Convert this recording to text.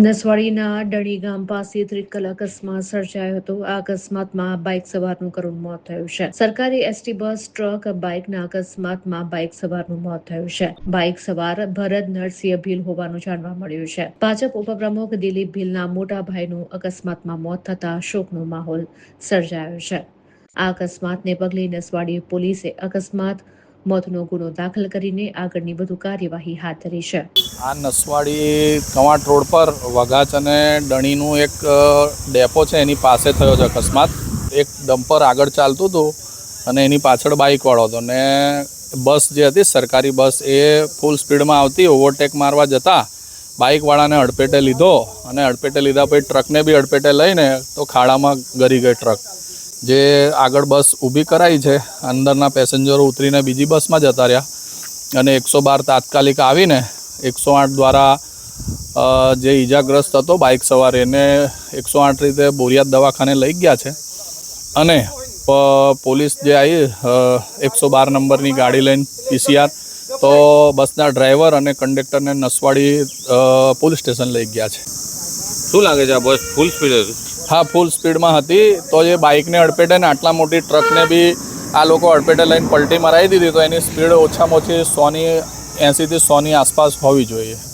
નસવાડીના ડણી ગામ પાસે ત્રિકલ અકસ્માત સર્જાયો હતો. આ અકસ્માતમાં બાઇક સવારનું કરુણ મોત થયું છે. સરકારી એસટી બસ ટ્રક બાઇકના અકસ્માતમાં બાઇક સવારનું મોત થયું છે. બાઇક સવાર ભરત નરસિંહ ભીલ હોવાનું જાણવા મળ્યું છે. ભાજપ ઉપપ્રમુખ દિલીપ ભીલના મોટા ભાઈનું અકસ્માતમાં મોત થતા શોકનો માહોલ સર્જાયો છે. આ અકસ્માતને પગલે નસવાડી પોલીસે અકસ્માત મોતનો ગુનો દાખલ કરીને આગળની વધુ કાર્યવાહી હાથ ધરી છે. આ નસવાડી કવાંટ રોડ પર વઘાચ અને ડણીનું એક ડેપો છે, એની પાસે થયો છે અકસ્માત. એક ડમ્પર આગળ ચાલતું હતું અને એની પાછળ બાઇકવાળો હતો ને બસ જે હતી સરકારી બસ એ ફૂલ સ્પીડમાં આવતી ઓવરટેક મારવા જતાં બાઇકવાળાને અડફેટે લીધો અને અડફેટે લીધા પછી ટ્રકને બી અડફેટે લઈને તો ખાડામાં ગરી ગઈ ટ્રક. જે આગળ બસ ઊભી કરાઈ છે, અંદરના પેસેન્જરો ઉતરીને બીજી બસમાં જતા રહ્યા અને 112 તાત્કાલિક આવીને 108 દ્વારા જે ઈજાગ્રસ્ત હતો બાઇક સવાર એને 108 રીતે બોરિયાદ દવાખાને લઈ ગયા છે અને પોલીસ જે આવી 112 નંબરની ગાડી લઈને PCR તો બસના ડ્રાઈવર અને કંડક્ટરને નસવાડી પોલીસ સ્ટેશન લઈ ગયા છે. શું લાગે છે આ બસ ફૂલ સ્પીડ હતી? હા, ફૂલ સ્પીડમાં હતી. તો જે બાઇકને અડફેટે ને આટલા મોટી ટ્રકને બી આ લોકો અડફેટે લઈને પલટી મરાવી દીધી તો એની સ્પીડ ઓછામાં ઓછી 100 થી 100ની આસપાસ હોવી જોઈએ.